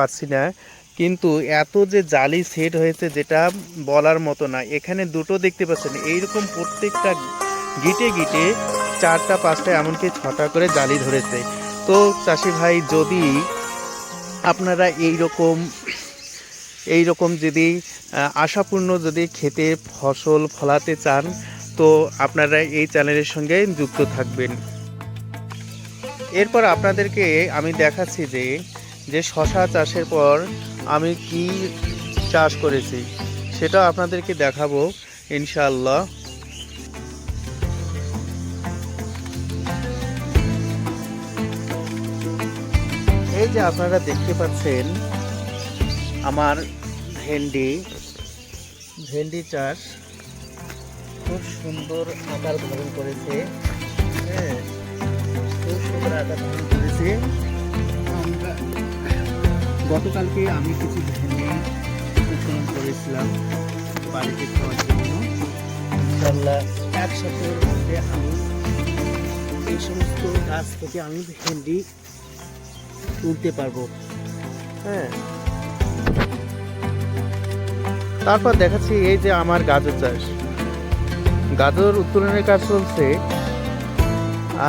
পাচ্ছি না, কিন্তু এত যে জালি সেট হয়েছে যেটা বলার মতো না। এখানে দুটো দেখতে পাচ্ছেন, এইরকম প্রত্যেকটা গিটে গিটে 4টা 5টা এমনকি 6টা করে জালি ধরেছে। তো চাষি ভাই, যদি আপনারা এইরকম যদি আশাপূর্ণ যদি খেতে ফসল ফলাতে চান, তো আপনারা এই চ্যানেলের সঙ্গে যুক্ত থাকবেন। এরপর আপনাদেরকে আমি দেখাচ্ছি যে শশা চাষের পর আমি কি চাষ করেছি, সেটা আপনাদেরকে দেখাবো ইনশাআল্লাহ। এই যে আপনারা দেখতে পাচ্ছেন আমার ভেন্ডি চাষ খুব সুন্দর আকার ধারণ করেছে। হ্যাঁ, খুব সুন্দর আকার ধারণ করেছে। আমরা গতকালকে আমি কিছু ভেন্ডি উৎপাদন করেছিলাম বাড়িতে খাওয়ার জন্য। ইনশাআল্লাহ 1 সপ্তাহের মধ্যে আমি এই সমস্ত গাছ থেকে আমি ভেন্ডি তুলতে পারবো। হ্যাঁ, তারপর দেখাচ্ছি এই যে আমার গাজর চাষ, গাজর উত্তোলনের কাজ চলছে।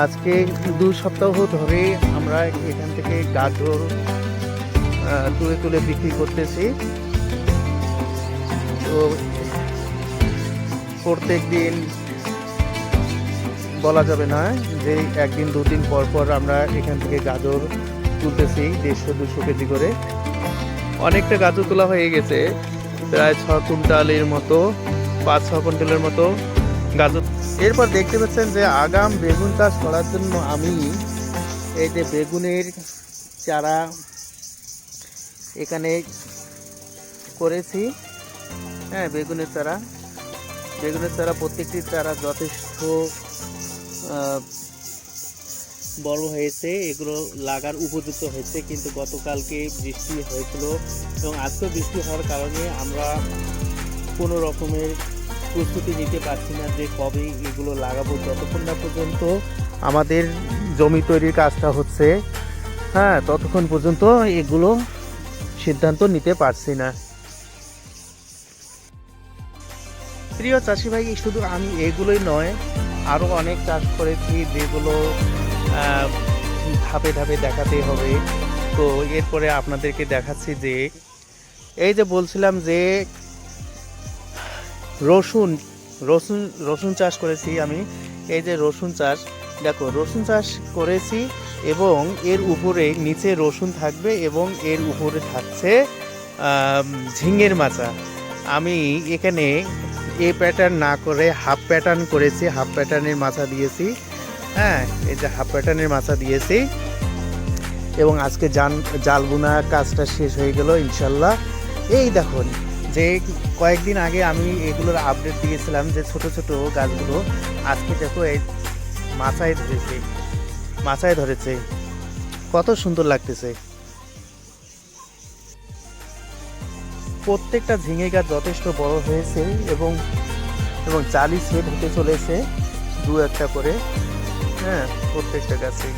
আজকে 2 সপ্তাহ ধরে আমরা এখান থেকে গাজর তুলে তুলে বিক্রি করতেছি। তো প্রত্যেক দিন বলা যাবে না যে একদিন 2 দিন পর পর আমরা এখান থেকে গাজর তুলতেছি 150-200 কেজি করে। অনেকটা গাজর তোলা হয়ে গেছে, প্রায় 6 কুইন্টালের মতো, 5-6 কুইন্টালের মতো গাজর। এরপর দেখতে পাচ্ছেন যে আগাম বেগুন চাষ করার জন্য আমি এই যে বেগুনের চারা এখানে করেছি। হ্যাঁ, বেগুনের চারা প্রত্যেকটি চারা যথেষ্ট বড় হয়েছে, এগুলো লাগার উপযুক্ত হয়েছে। কিন্তু গতকালকে বৃষ্টি হয়েছিল এবং আজকে বৃষ্টি হওয়ার কারণে আমরা কোনো রকমের প্রস্তুতি নিতে পারছি না যে কবে এগুলো লাগাবো। যতক্ষণ না পর্যন্ত আমাদের জমি তৈরির কাজটা হচ্ছে, হ্যাঁ, ততক্ষণ পর্যন্ত এগুলো সিদ্ধান্ত নিতে পারছি না। প্রিয় চাষি ভাই, শুধু আমি এগুলোই নয়, আরও অনেক চাষ করেছি যেগুলো ধাপে ধাপে দেখাতে হবে। তো এরপরে আপনাদেরকে দেখাচ্ছি যে এই যে বলছিলাম যে রসুন চাষ করেছি আমি। এই যে রসুন চাষ, দেখো রসুন চাষ করেছি এবং এর উপরে নিচে রসুন থাকবে এবং এর উপরে থাকছে ঝিঙের মাচা। আমি এখানে এ প্যাটার্ন না করে হাফ প্যাটার্ন করেছি, হাফ প্যাটার্নের মাচা দিয়েছি। হ্যাঁ, এই যে হাফ প্যাটার্নের মাচা দিয়েছি এবং আজকে জাল বোনা কাজটা শেষ হয়ে গেল ইনশাল্লাহ। এই দেখুন যে কয়েকদিন আগে আমি এগুলোর আপডেট দিয়েছিলাম যে ছোট ছোট গাছগুলো আজকে দেখো এই মাচায় ধরেছে, কত সুন্দর লাগতেছে। প্রত্যেকটা ঝিঙে গাছ যথেষ্ট বড় হয়েছে এবং জালি সেট হতে চলেছে 2-1টা করে। হ্যাঁ, প্রত্যেকটা গাছে।